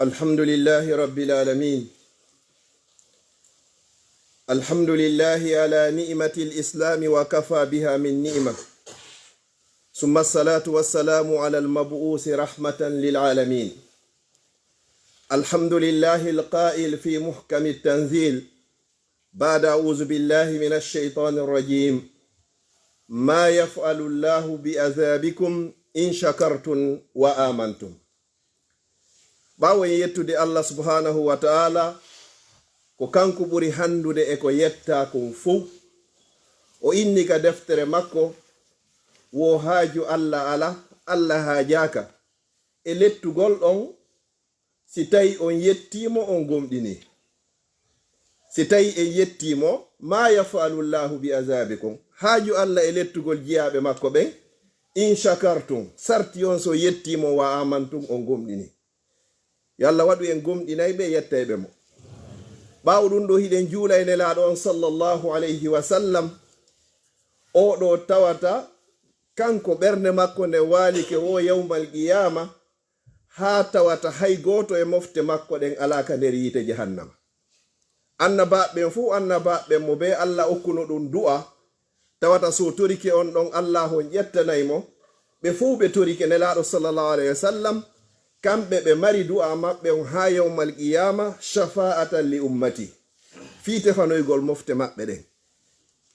الحمد لله رب العالمين. الحمد لله على نعمة الإسلام وكفى بها من نعمة، ثم الصلاة والسلام على المبعوث رحمة للعالمين. الحمد لله القائل في محكم التنزيل بعد أعوذ بالله من الشيطان الرجيم: ما يفعل الله بعذابكم إن شكرتم وآمنتم. Bawo yettude Allah subhanahu wa ta'ala ko kanko ɓuri handude e ko yetta kon fou, o inni ka deftere makko wo haaju Allah haajaka e lettugol ɗon si tawi on yettimo on gomɗini. Si tawi en yettimo, ma yafalu llahu bi azabikum, haaju Allah e lettugol jiyaɓe makko ɓen, in shakartum, sarti on so yettimo wa amantum on gomɗini. Yalla waɗu en gomɗinay ɓe yettayɓe mo. Ɓaawo ɗum ɗo hiɗen juula e nelaaɗo on sallallahu alayhi wa sallam, o ɗo tawata kanko ɓernde makko nde waalike wo yawmal qiyama, haa tawata hay gooto e mofte makko ɗen alaka nder yiite jahannama. Annabaɓen fuu annabaɓen mo be Allah okkuno ɗum du'a, tawata so torike on ɗon Allah on ƴettanaymo, ɓe fuu ɓe torike nelaaɗo sallallahu alayhi wa sallam, kamɓe ɓe mari du'a maɓɓe on ha yawmal qiyama shafa'atan li ummati, fi tefanoygol mofte maɓɓe ɗen.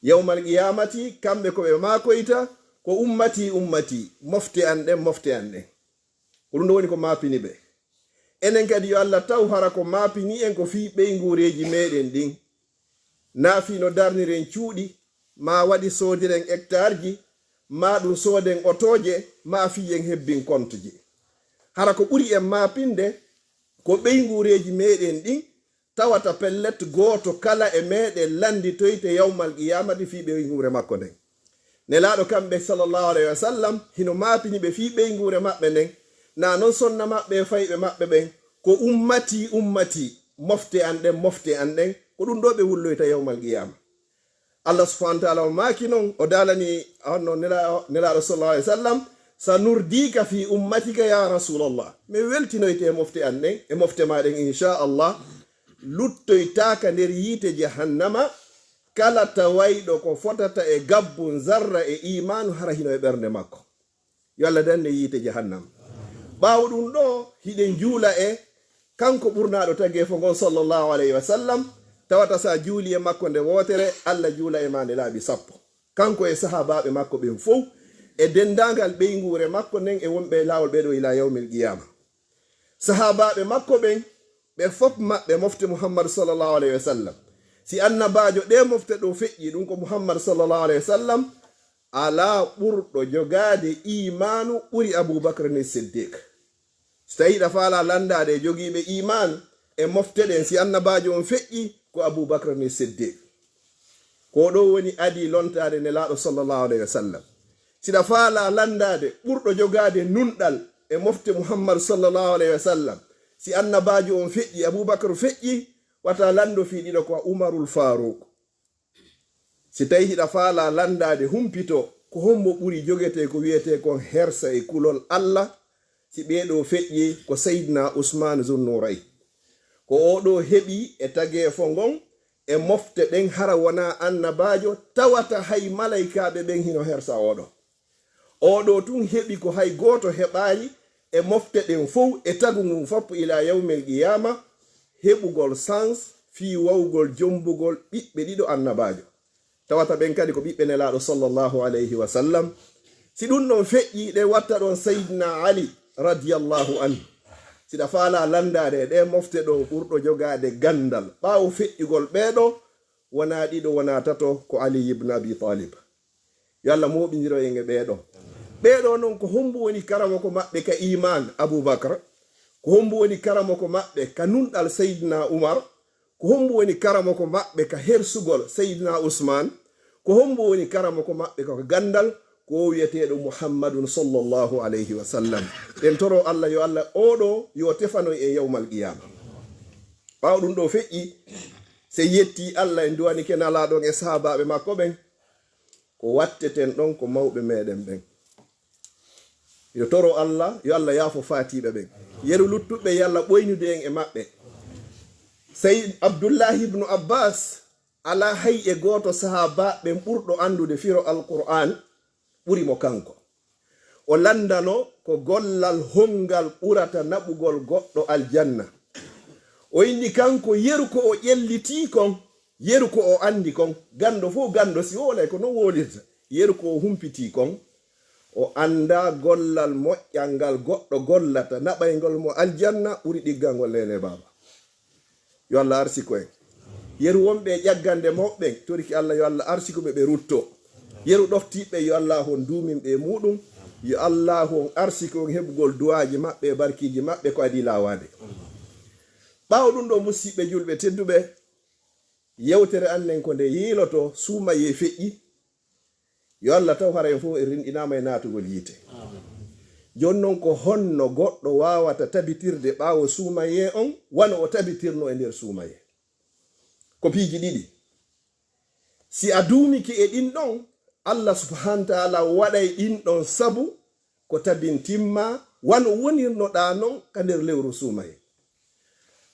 Yawmal qiyamati kamɓe ko ɓe makoyta ko ummati mofte an ɗen ko ɗum ɗo woni ko mapini ɓe. Enen kadi yo Allah taw hara ko mapini en ko fi ɓeygureji meɗen ɗin, na fi no darniren cuuɗi, ma waɗi sodiren hectare ji, ma ɗum soden otoje, ma fi en hebbin compte ji. Hara ko ɓuri en mapinde ko ɓeygureji meɗen ɗin tawata pellet goto kala e meɗen landitoyte yawmal qiyamati fi ɓeygure makko nden. Nelaɗo kamɓe sallallahu alayhi wa sallam hino mapini ɓe fi ɓeygure maɓɓe nden, na non sonna maɓɓe fayɓe maɓɓe ɓen ko ummati mofte an ɗen ko ɗum ɗo ɓe wulloyta yawmal qiyama. Allah subhanahu wa ta'ala o maki non, o dalani honno nelaɗo sallallahu alayhi wa sallam: sanurdika fi ummatika ya rasulallah, mi weltinoyte e mofte an ɗen e mofte maɗen inchallah, luttoytaka nder yiite jahannama kala tawayɗo ko fotata e gabbun zarra e imanu hara hino e ɓernde makko. Yo Allah danne yiite jahannama. Ɓaawo ɗum ɗo hiɗen juula e kanko ɓurnaɗo tagge fo ngon sallallahu alayhi wa sallam, tawata sa juuli e makko nde wotere Allah juula e ma nde laaɓi 10, kanko e sahabaɓe makko ɓen fof e dendangal ɓeygure makko nden e wonɓe lawol ɓeɗo ila yawmil qiyama. Sahabaɓe makko ɓen ɓe fof maɓɓe mofte Muhammad sallallahu alayhi wa sallam. Si annabajo ɗe mofte ɗo feƴƴi ɗum ko Muhammad sallallahu alayhi wa sallam, ala ɓurɗo jogade imanu ɓuri Abubakar ni Siddiq. So tawiɗa faala landade jogiɓe imanu e mofte ɗen, si annabajo on feƴƴi ko Abubakar ni Siddiq. Ko ɗo woni adi lontade nelaɗo sallallahu alayhi wa sallam. Sida faala landade ɓurɗo jogade nunɗal e mofte Muhammad sallallahu alayhi wa sallam, si annabajo on feƴƴi Abubakar feƴƴi, wata lando fiɗiɗo ko Umarul Faruq. Si tawi hiɗa faala landade humpito ko hombo ɓuri jogete ko wiyete kon hersa e kulol Allah, si ɓeɗo feƴƴi ko Sayyidina Usman Zunnuray. Ko oɗo heɓi e tagefo ngon e mofte ɗen hara wona annabajo, tawata hay malaikaɓe ɓen hino hersa oɗo. Oɗo tun heɓi ko hay goto heɓali e mofte ɗen fof e tagu mum fappu ila yawmil qiyama, heɓugol sans fi wawgol jombugol ɓiɓɓe ɗiɗo annabajo. Tawata ɓen kadi ko ɓiɓɓe nelaɗo sallallahu alayhi wa sallam. Si ɗum ɗon feƴƴi ɗe watta ɗon Sayyidina Ali radiyallahu anhu. Siɗa faala landade ɗe mofte ɗo ɓurɗo jogade gandal ɓaawo feƴƴugol ɓeɗo wona ɗiɗo wona tato ko Ali ibn Abi Talib. Yo Allah moɓidiro en e ɓeɗo noon ko hombo woni karamo ko maɓɓe ka iman Abubakar, ko hombo woni karamo ko maɓɓe ka nunɗal Sayyidina Umar, ko hombo woni karamo ko maɓɓe ka hersugol Sayyidina Usman, ko hombo woni karamo ko maɓɓe ka gandal ko wiyeteɗo Muhammadun sallallahu alayhi wa sallam. ɗen toro Allah yo Allah oɗo yo tefanoy e yawmal qiyama. ɓaw ɗum ɗo feƴƴi se yetti Allah en duwani kenalaɗon e sahabaɓe makko ɓen, ko watteten ɗon ko mawɓe meɗen ɓen. Yo toro Allah yo Allah yaafo fatiɓe ɓen. yeru luttuɓe yalla ɓoynude en e maɓɓe. Sayyid abdullah ibnu abbas ala hay e goto sahaba ɓen ɓurɗo andude firo alqur'an ɓuri mo kanko. O landano ko gollal hongal ɓurata naɓugol goɗɗo aljanna. O indi kanko yeru ko o ƴelliti kon, yeru ko o andi kon, gando fof gando si wolay ko non wolirta, yeru ko o humpiti kon, o anda gollal moƴƴal ngal goɗɗo gollata naɓaygol mo aljanna ɓuri ɗiggangol nene baba. Yo Allah arsiko en. Yeru wonɓe ƴaggande moɓɓen toriki Allah yo Allah arsikoɓe ɓe rutto. Yeru ɗoftiɓe yo Allah hon duminɓe muɗum, yo Allah hon arsiko heɓugol duwaji maɓɓe barkiji maɓɓe ko adi lawade. Ɓawo ɗum ɗo musidɓe julɓe tedduɓe, yewtere annen ko nde yiiloto suumaye feƴƴi, yo Allah taw hara en fof e rinɗinama e natugol yiite. Jon non ko honno goɗɗo wawata tabitirde ɓawo suumaye on wano o tabitirno e nder suumaye. Ko piiji ɗiɗi. Si a duumiki e ɗin ɗon, Allah subhanahu wa ta'ala waɗay ɗin ɗon sabu ko tabintimma wano wonirnoɗa non ka nder lewru suumaye.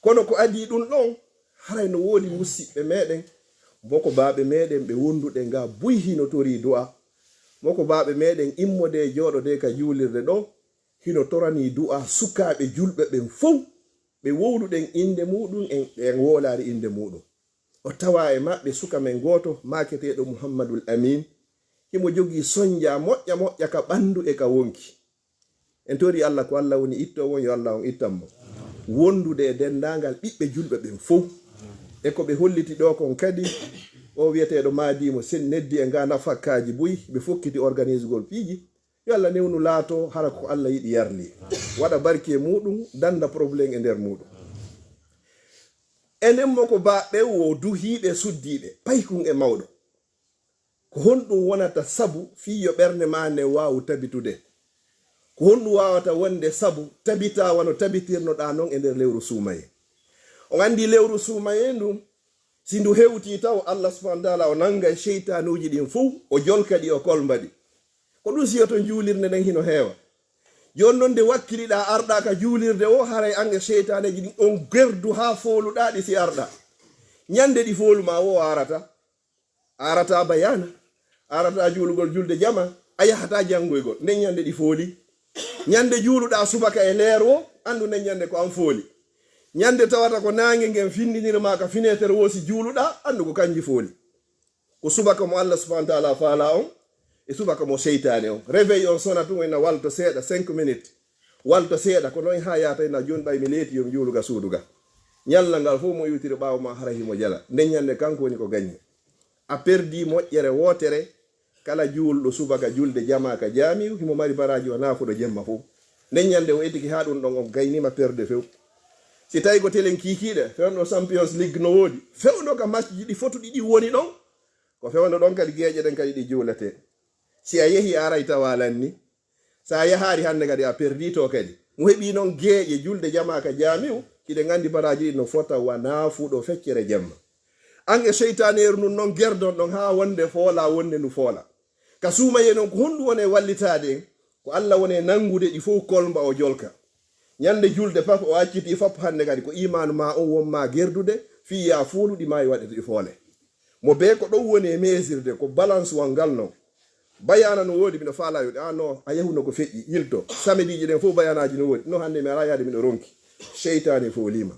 Kono ko adi ɗum ɗon haray no woodi musidɓe meɗen moko baaɓe meɗen ɓe wonduɗe nga buy hino tori du'a, moko baaɓe meɗen immode jooɗode ka juulirde ɗo hino torani du'a sukaɓe julɓe ɓen fof ɓe wowluɗen inde muɗum en wolari inde muɗum. O tawa e maɓɓe suka men goto maketeɗo Muhammadul Amin himo jogi soñja moƴƴa moƴƴa ka ɓandu e ka wonki. En tori Allah ko Allah woni itto won yo Allah on ittanmo wondude e dendagal ɓiɓɓe julɓe ɓen fof e ko ɓe holliti ɗo kon kadi o wiyeteɗo maadimo sen neddi e nga nafakkaji buy ɓe fokkiti organisegol piiji yo Allah newnu laato hara ko Allah yiɗi yarli waɗa barki e muɗum danda probléme e nder muɗum. Enen mo ko baɓɓe wo duhiɓe suddiɓe paykun e mawɗo ko honɗum wonata sabu fiyo ɓernde ma nde wawu tabitude, ko honɗum wawata wonde sabu tabita wano tabitirnoɗa non e nder lewru suumaye. O andi lewru suumaye ndum si ndu hewti taw Allah subhanahu wa ta'ala o nanga sheytanuji ɗin fof o jolka ɗi o kolmbaɗi ko ɗum siyoto juulirde nden hino heewa. Joni noon nde wakkiliɗa arɗa ka juulirde o haray ange sheytaneji ɗin on gerdu ha foluɗa ɗi si arɗa ñande ɗi foluma o arata bayana, arata juulugol julde jama, a yahata jangoygol nden ñande ɗi fooli. Ñande juuluɗa subaka e leer o andu nden ñande ko an fooli. Ñande tawata ko nange ngen findinirma ka finetere wosi juuluɗa andu ko kanji fooli. Ko subaka mo Allah subhanahu wa ta'ala faala on e subaka mo seytane on. Réveil on sona tun ena walto seeɗa 5 minutes walto seeɗa ko noon ha yata ena joni ɓay mi leeti yom juuluga suuduga ñalla ngal fof mo yewtiri ɓawo ma hara himo jala nden ñande kanko woni ko gañi. A perdi moƴƴere wotere kala juulɗo subaka julde jama ka jaamiu himo mari baraji o naafuɗo jemma fof nden ñande o etiki ha ɗum ɗon on gaynima perde few. Si tawi ko telen kikiɗe fewno Champions League no woodi fewno ka match ji ɗi fotuɗi ɗi woni ɗon ko fewno ɗon kadi gueƴe ɗen kadi ɗi juulete. Si a yehi aray tawalanni sa yahari hande kadi a perdi to kadi mo heɓi noon gueƴe julde jama ka jaamiu kiɗe gandi baraji ɗi no fota wa naafuɗo feccere jemma. An e seytaneru nun noon gerdon ɗon ha wonde foola wonde ndu foola. Ka suumaye noon ko honɗum wone wallitade en ko Allah wone nangude ɗi fof kolmba o jolka. Ñande julde pap o acciti fap hande kadi ko imanu ma on wonma gerdude fiya fuuluɗi ma e waɗete ɗi foole. Mo be ko ɗon woni e mesirde ko balance wal ngal noon. Bayana no woodi miɗo faala yoɗi no a yahuno ko feƴƴi yilto samediji ɗen fof bayanaji no woodi no hande mi ara yaade miɗo ronki seytane foolima.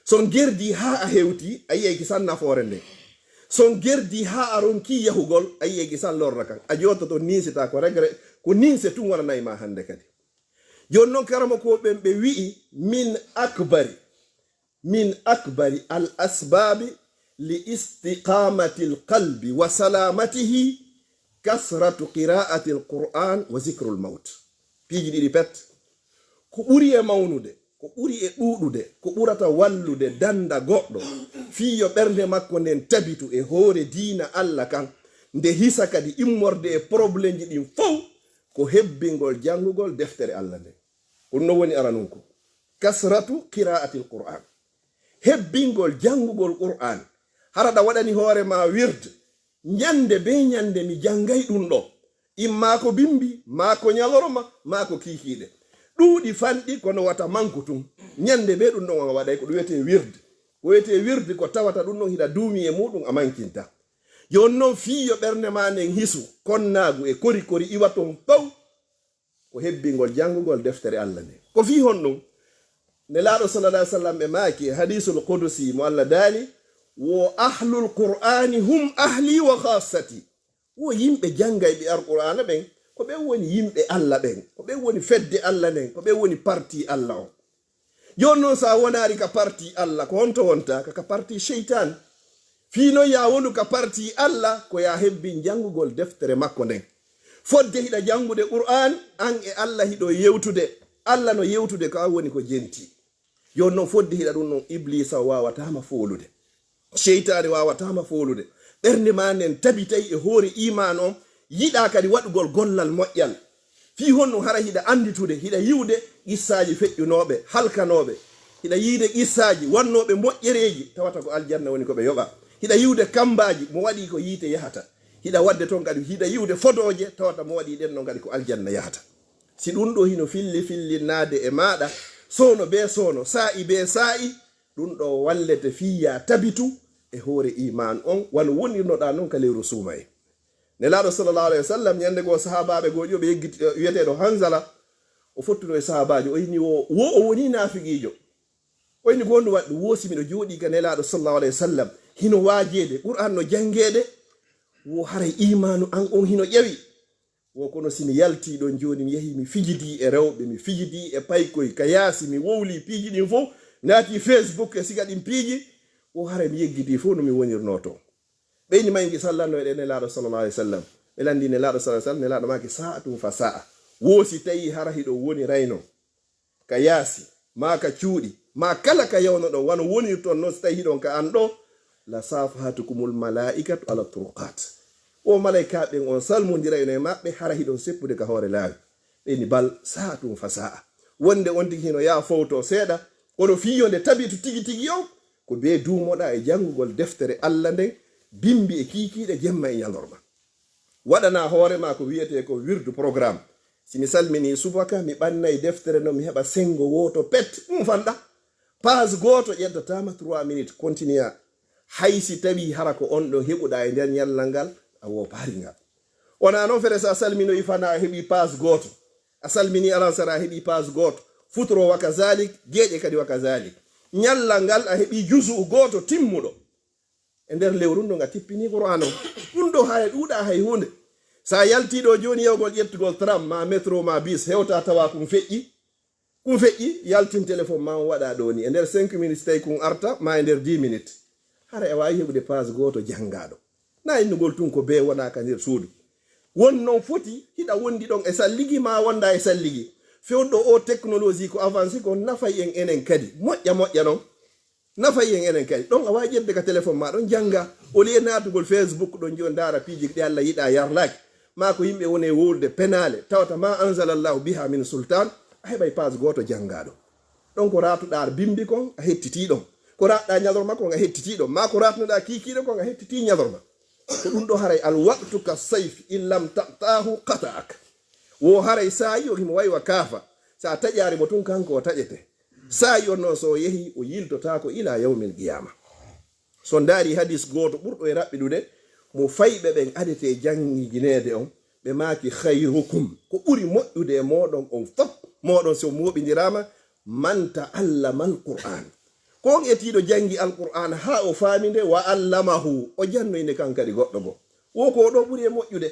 Son gerdi ha a hewti a yiyeki san nafoore nde. Son gerdi ha a ronki yahugol a yiyeki san lorra kan a jottoto ninsita ko regre ko ninse tun wonanayi ma hande kadi. Joni noon karama ko ɓen ɓe wi'i min akbari al asbabi li istiqamati al qalbi wa salamatihi kasratu qira'ati al qur'an wa zikrul maut. Piiji ɗiɗi pet ko ɓuri e mawnude ko ɓuri e ɗuɗude ko ɓurata wallude danda goɗɗo fiyo ɓernde makko nden tabitu e hoore diina Allah kan nde hisa kadi immorde e probléme ji ɗin fof ko hebbingol jangugol deftere Allah nde. Ɗum no woni aranun ko kasratu qira'atil qur'an, hebbingol jangugol qur'an. Haraɗa waɗani hoore ma wird ñande be ñande mi jangay ɗum ɗo imma ko bimbi ma ko ñalorma ma ko kikiɗe. ɗuuɗi fanɗi kono wata manku tun ñande ɓe ɗum ɗon a waɗay ko ɗum wiyete wirde ko wiyete wirde ko tawata ɗum ɗon hiɗa duumi e muɗum a mankinta jon noon fiyo ɓernde ma nden hisu konnagu e kori kori iwa ton paw ko hebbingol janngugol deftere Allah nde ko fi hon ɗum nelaaɗo sallallahu alaihi wasallam ɓe maaki hadisul qudusi mo Allah daali wo ahlul qur'ani hum ahli wa khassati wo yimɓe janngayɓe alqur'ana ɓen ko ɓen woni yimɓe Allah ɓen ko ɓen woni fedde Allah nden ko ɓen woni parti Allah o jon noon sa wonari ka parti Allah ko honto wonta ka parti cheytan fiino ya wonu ka parti Allah ko ya hebbin janngugol deftere makko nden fodde hiɗa janngude qur'an an e Allah hiɗo yewtude Allah no yewtude ko woni ko jenti jon noon fodde hiɗa ɗum noon iblisa wawatama folude cheytane wawatama folude ɓernde ma nden tabitay e hoore iman on yiɗa kadi waɗugol gollal moƴƴal fi honno hara hiɗa anditude hiɗa yiwde qissaji feƴƴunoɓe halkanoɓe hiɗa yiide qissaji wannoɓe moƴƴereji tawata ko aljanna woni ko ɓe yoɓa hiɗa yiwde kambaji mo waɗi ko yiite yahata hiɗa wadde toon kadi hiɗa yiwde fotoje tawata mo waɗi ɗen noon kadi ko aljanna yahata si ɗum ɗo hino fillinnade e maɗa sono be sono sa'i be sa'i ɗum ɗo wallete fiya tabitu e hoore iman on wano wonirnoɗa noon ka lewru suuma e nelaɗo sallallahu alaihi wasallam ñande goo sahabaɓe goƴoɓe yeggiti wiyeteɗo Hanzala o fottuno e sahabaji o yini wo o woni nafiqijo o yini ko honɗum waɗi woosi miɗo jooɗi ka nelaɗo sallallahu alaihi wasallam hino waajede qur'an no janguede wo haray imanu an on hino ƴewi wo kono simi yalti ɗon joni mi yehi mi fijidi e rewɓe mi fijidi e paykoy ka yaasi mi wowli piiji ɗin fof naati Facebook e siga ɗin piiji wo haray mi yeggidi fof no mi wonirno to ɓeyni maygi sallanno e ɗe nelaɗo sallallahu alaihi wasallam ɓe landi nelaɗo sallallahu alaihi wasallam nelaɗo maki sa'atum fa sa'a woosi tawi hara hiɗo woni rayno ka yaasi ma ka cuuɗi ma kala ka yawno ɗon wano wonir toon noon so tawi hiɗon ka an ɗo la safahatukumul malaikatu ala turqat o malaika ɓen on salmodira ene maɓɓe hara hiɗon seppude ka hoore laawi ɓeni bal sa'atum fa sa'a wonde on tigi hino ya fowto seeɗa kono fiyonde tabitu tigi tigi on ko be duumoɗa e janngugol deftere Allah nden bimbi e kiikiiɗe jemma e ñalorma waɗana hoorema ko wiyete ko wirdu programme simi salmini subaka mi ɓannay deftere no mi heɓa sengo woto pet fanɗa page goto ƴeddatama 3 minutes continua haysi tawi hara ko on ɗo heɓuɗa e nder ñallal ngal a wo paringal wona noon fere sa salminoyi fana a heɓi page goto a salmini alansara a heɓi page goto futuro waka zalik geeƴe kadi waka zalik ñallal ngal a heɓi jusu goto timmuɗo e nder lewru ndo nga tippini qur'an o ɗum ɗo hay ɗuuɗa hay hunde sa yaltiɗo joni yewgol ƴettugol tram ma métro ma bis hewta tawa kum feƴƴi yaltin téléphone ma waɗa ɗo ni e nder 5 minutes tawi kum arta ma e nder 10 minutes hara e wawi heɓude page goto janggaɗo na innugol tun ko be wona ka nder suudu won noon foti hiɗa wondi ɗon e salligi ma wonda e salligi fewɗo o technologie ko avancé ko nafay en enen kadi moƴƴa noon nafay en enen kadi ɗon a wawi ƴedde ka téléphone ma ɗon janga o liye natugol Facebook ɗon joni dara piiji ɗi Allah yiɗa yarlaki ma ko yimɓe woni wolde penale tawata ma anzalallahu biha min sultan a heɓay page goto jangaɗo ɗon ko ratuɗa bimbi kon a hettiti ɗon ko ratɗa ñalorma kon a hettiti ɗon ma ko ratnoɗa kikiɗo kon a hettiti ñalorma ko ɗum ɗo haray al waqtu ka sayf illam taqtahu qata'ak wo haray sayi o himo waywa kaafa sa taƴari mo tun kanko o taƴete sayi on noon so yehi o yiltotako ila yawmil qiyama so daari hadis goto ɓurɗo e raɓɓiɗude mo fayɓe ɓen adete janginede on ɓe maaki khayrukum ko ɓuri moƴƴude e moɗon on fop moɗon so moɓidirama man ta'allama alqur'an ko on etiɗo jangi alqur'an ha o faaminde wa allamahu o jannoyde kankadi goɗɗo go wo ko ɗo ɓuri e moƴƴude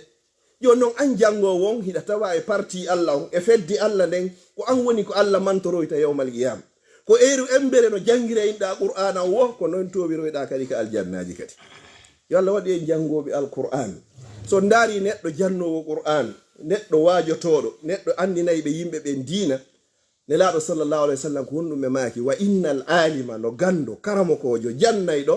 jon noon an jango won hiɗa tawa e parti Allah on e feddi Allah nden ko an woni ko Allah mantoroyta yawmal qiyama ko eru embere no jangireyɗa qur'ana wo ko noon towiroyɗa kadi ka aljannaji kadi yo Allah waɗi en jangoɓe alqur'an so daari neɗɗo jannowo qur'an neɗɗo waajotoɗo neɗɗo andinayi ɓe yimɓe ɓe diina nelaɗo sallallahu alaihi wasallam ko honɗum e maaki wa innal alima no gando karamokojo jannayɗo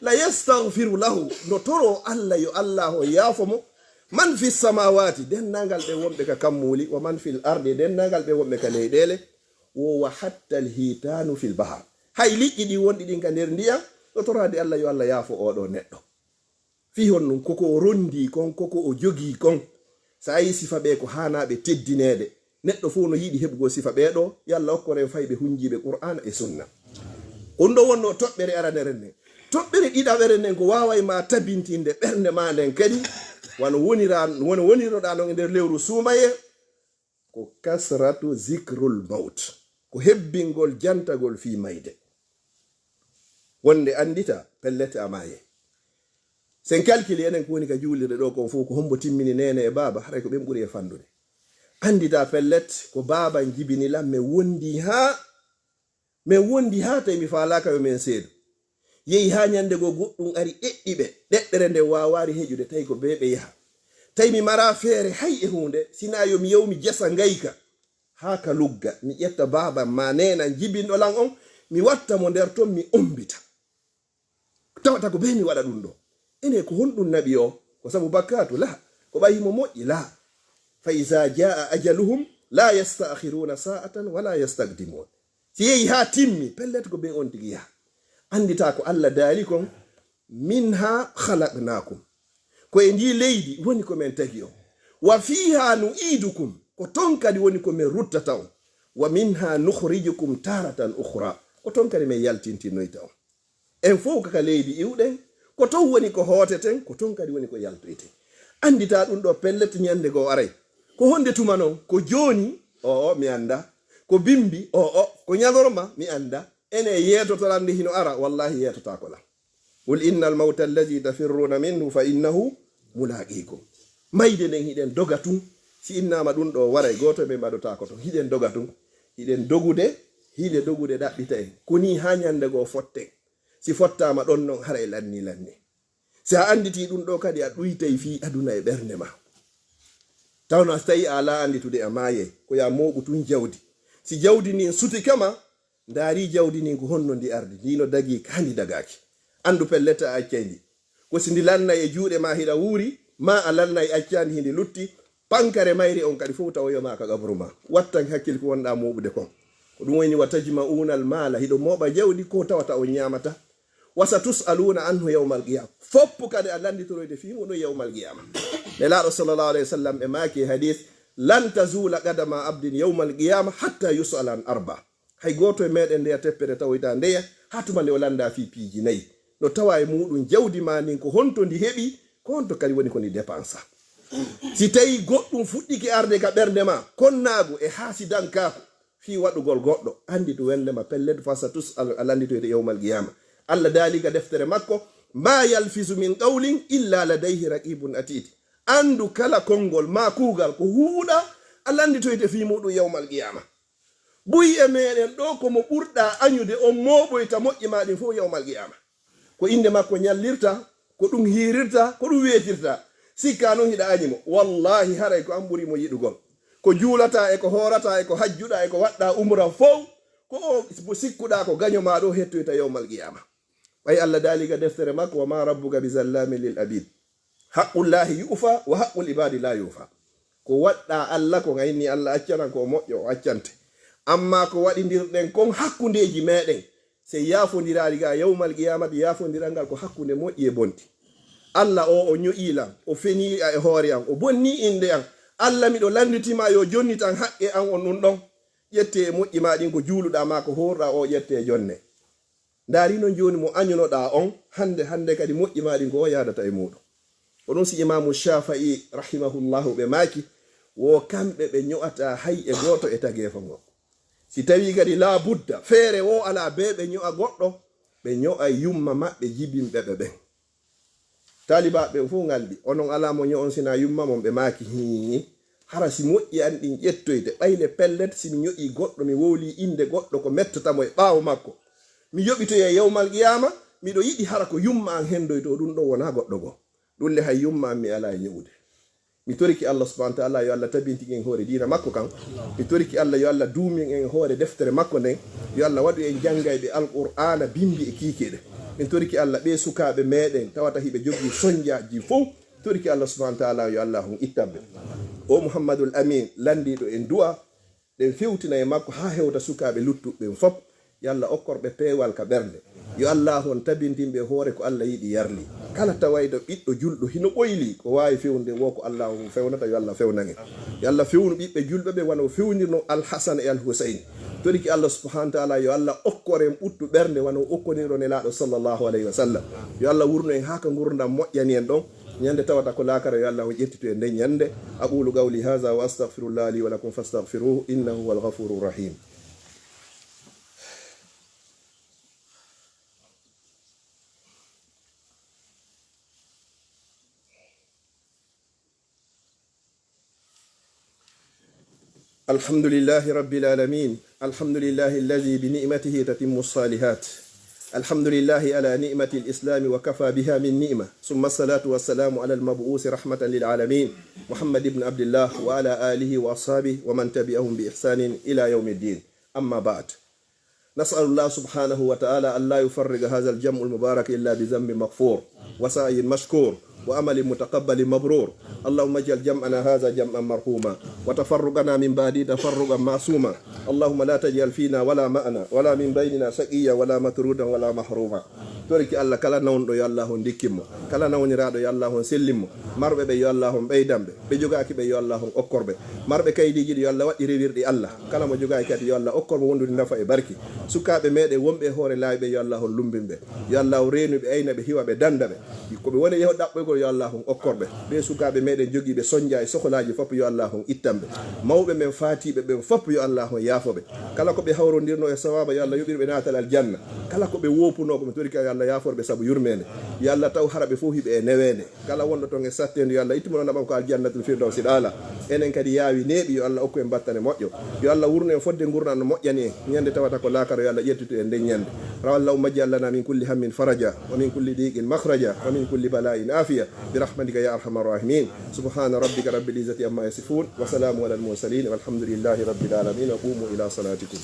la yastaghfiru lahu no toro Allah yo Allah o yaafomo man fi samawati dennagal ɓe wonɓe ka kammuli wa man fil ardi dennagal ɓe wonɓe ka leyɗele wo wa hatta al hitanu fil bahar hay liƴƴi ɗi wonɗi ɗin ka nder ndiyam ɗo torade Allah yo Allah yaafo oɗo neɗɗo fi hon ɗum koko o rondi kon koko o jogi kon sa yi sifa ɓe ko hanaɓe teddinede neɗɗo fuu no yiɗi heɓugo sifa ɓeeɗo yalla hokkore fayɓe hunjiɓe qur'ana e sunna. On ɗo wonno toɓɓere aranere nden. Toɓɓere ɗiɗaɓere nden ko waway ma tabintinde ɓernde ma nden kadi wono woniroɗa non e nder lewru suumaye ko kasratu zikrul maut, ko hebbingol jantagol fi mayde wonde andita pellete amaye. Sen calcule enen ko woni ka juulirde ɗo kon fof ko hombo timmini nene e baba haray ko ɓen ɓuri e fandude. Andita pellet ko baba jibinilam mi wondi ha tawi mi falaka yo men seedo. Yehi ha nyande go goɗɗum ari ɗeɗɗiɓe ɗeɗɗere nde wawari heƴude tawi ko beɓe yaha. Tawi mi mara feere hay e hunde sina yo mi yewmi jesa ngayka ha ka lugga mi ƴetta baba ma nena jibinɗo lan on mi watta mo nder ton mi ombita. Tawata ko be mi waɗa ɗum ɗo. Ene ko honɗum nabi o ko sabu bakkatu la ko ɓayimo moƴƴi la fa iza jaa ajaluhum la yastaakhiruna sa'atan wala yastaqdimun. Si yehi ha timmi pellet ko be on tigi yaha. Andita ko Allah daali kon minha khalaqnakum, ko e ndi leydi woni ko men tagi on, wa fiha nu'idukum, ko ton kadi woni ko men ruttata on, wa minha nukhrijukum taratan ukhra, ko ton kadi men yaltintinnoyta on. En fof kaka leydi iwɗen ko ton woni ko hooteten, ko ton kadi woni ko yaltoyten. Andita ɗum ɗo pellet nyande go aray ko honde tuma non ko joni o mi anda, ko bimbi ko nyalorma mi anda. Ene yeetotorande hino ara wallahi yeetotako la. Qul innal mawta allazi tafirruna minhu fa innahu mulaqikum. Mayde nden hiɗen doga tun si innama ɗum ɗo waray goto ɓe mbaɗotako ton hiɗen doga tun hiɗen dogude hiide dogude ɗaɓɓita en koni ha nyande go fotten. Si fottama ɗon non haray lanni si a anditi ɗum ɗo kadi a ɗuytay fi aduna e ɓernde ma. Tawno so tawi ala anditude a maye ko ya moɓu tun jawdi. Si jawdi ni suti kama ndaari jawdi ni ko honno ndi ardi ndino dagi kandi dagaki. Andu pellete a accandi ko si ndi lanna e juuɗe ma hiɗa wuuri ma a lanna e accandi hindi lutti pankare mayri on kadi fof tawoyo ma ka gabru ma wattan hakkil ko wonɗa moɓude kon. Ko ɗum woni wa tajma'una al mala hiɗo moɓa jawdi ko tawata on ñamata wasa tus'aluna anhu yawmal qiyama. Foppu kadi a landitoroyde fi mo ɗo yawmal qiyama. Nelaɗo sallallahu alayhi wa sallam e maaki hadith lan tazula qadama abdin yawmal qiyama hatta yus'ala an arba. Hay goto e meɗen ndeya teppere tawoyta ndeya hatuma nde o landa fi piiji nayi no tawa e muɗum jawdi ma nin ko honto ndi heɓi ko honto kadi woni ko ndi dépensa. Si tawi goɗɗum fuɗɗiki arde ka ɓernde ma konnago e haasidankako fi waɗugol goɗɗo andi to wendema pellet fasa tus a landitoyde yawmal qiyama. Allah daaliga deftere makko ma yalfisu min qawlin illa ladayhi raqibun atid. Andu kala kongol ma kuugal ko huuɗa a landitoyde fi muɗum yawmal qiyama. Buy e meɗen ɗo komo ɓurɗa añude on moɓoyta moƴƴi maɗin fof yawmal qiyama. Ko inde makko ñallirta, ko ɗum hirirta, ko ɗum weetirta. Sikka noon hiɗa añimo wallahi haray ko an ɓurimo yiɗugol. Ko juulata e ko horata e ko hajjuɗa e ko waɗɗa umra fof ko o sikkuɗa ko gaño ma ɗo hettoyta yawmal qiyama. Ɓay Allah daaliga deftere makko wa ma rabbuka bi zallamin lil abid. Haqqullahi yufa wa haqqul ibadi la yufa. Ko waɗɗa Allah ko ngayni Allah accanan ko moƴƴo o accante. Amma ko waɗidirɗen kon hakkundeji meɗen sey yafondirari ga yawmal qiyamati yafondirangal ko hakkunde moƴƴi e bonti. Allah o ño'ilam o feni e hoore am o bonni inde am. Allah miɗo landitima yo jonni tan haqqe an on ɗum ɗon ƴette e moƴƴi maɗin ko juuluɗa ma ko horɗa o ƴette e jonne. Ndaari non joni mo añunoɗa on hande kadi moƴƴi maɗin ko o yadata e muɗum. Ko ɗum si imamu Shafi'i rahimahullahu ɓe maki wo kamɓe ɓe ño'ata hay e goto e tagefa ngo. Si tawi kadi la budda feere wo ala be ɓe ño'a goɗɗo ɓe ño'a yumma maɓɓe jibinɓe ɓe ɓen. Talibaɓe fof ngalɗi onon ala mo ño'on sina yumma mon ɓe maki hi hara si moƴƴi an ɗin ƴettoyde ɓayle pellet si mi ño'i goɗɗo mi wowli inde goɗɗo ko mettatamo e ɓaawo makko mi yoɓitoye yawmal qiyama miɗo yiɗi hara ko yumma an hendoyto ɗum ɗo wona goɗɗo go ɗulle hay yumma an mi ala e ño'ude. Mi toriki Allah subhanahu wa ta'ala yo Allah tabinti en hoore diina makko kan. Mi toriki Allah yo Allah duumi en hoore deftere makko nden yo Allah waɗu en jangayɓe alqur'ana bimbi e kiikeɗe. Min toriki Allah ɓe sukaɓe meɗen tawata hiɓe jogii soñjaji fof toriki Allah subhanahu wa ta'ala yo Allah hon ittabɓe. O Muhammadul Amin landiɗo en du'a ɗen fewtina e makko ha hewta sukaɓe luttuɓe fop yo Allah okkorɓe peewal ka ɓernde yo Allah hon tabintinɓe hoore ko Allah yiɗi yarli. kala tawaydo ɓiɗɗo julɗo hino ɓoyli ko wawi fewnude wo ko Allah fewnata yo Allah fewnange yo Allah fewnu ɓiɓɓe julɓe ɓe wona o fewnirno Al-Hasan e Al-Husayn toriki Allah subhanahu wa ta'ala yo Allah okkore ɓuttu ɓernde wona o okkoniro nelaɗo sallallahu alayhi wa sallam yo Allah wurno en haka gurdam moƴƴani en ɗon ñande tawata ko laakara yo Allah o ƴettitu e nden ñande aqulu qawli hadha wa astaghfirullah li wa lakum fastaghfiruhu innahu huwal ghafurur rahim. الحمد لله رب العالمين الحمد لله الذي بنعمته تتم الصالحات الحمد لله على نعمة الإسلام وكفى بها من نعمة ثم الصلاة والسلام على المبعوث رحمة للعالمين محمد بن عبد الله وعلى آله وأصحابه ومن تبعهم بإحسان إلى يوم الدين أما بعد نسأل الله سبحانه وتعالى أن لا يفرق هذا الجمع المبارك إلا بذنب مغفور وسعي مشكور وأمل متقبل مبرور اللهم اجعل جمعنا هذا جمعا مرحوما وتفرقنا من بعده تفرقا معصوما اللهم لا تجعل فينا ولا معنا ولا من بيننا شقيا ولا مطرودا ولا محروما toriki Allah kala nawndo yo Allah on dikkimo kala nawniraado yo Allah on sellimmo marbe be yo Allah on beydambe be jogaaki be yo Allah on okkorbe marbe kaydiji yo Allah waddi rewirdi Allah kala mo jogaaki kadi yo Allah okkorbe wondude nafa e barki sukaabe mede wonbe hoore laaybe yo Allah on lumbimbe yo Allah reenube aynabe hiwabe dandabe ko be woni yeho dabboygol yo Allah on okkorbe be sukaabe mede jogiibe sonja e sokolaaji fop yo Allah on ittambe mawbe men faatibe be fop yo Allah on yaafobe kala ko be hawrondirno e sawaba yo Allah yobirbe natal aljanna kala ko be wopuno ko toriki Allah yaforbe sabu yurmene yo Allah taw harabe fo hibe e newene kala wonno to nge sattendo yo Allah ittumo nabam ko aljannatul firdausi dala enen kadi yaawi neebi yo Allah okku en battane moƴƴo yo Allah wurno en fodde gurnan no moƴƴani en ñande tawata ko laakara yo Allah ƴettitu en nden ñande rawallahu majjallana min kulli hammin faraja wa min kulli diqin makhraja wa min kulli bala'in afiya bi rahmatika ya arhamar rahimin subhana rabbika rabbil izzati amma yasifun wa salamun alal mursalin walhamdulillahi rabbil alamin wa qumu ila salatikum.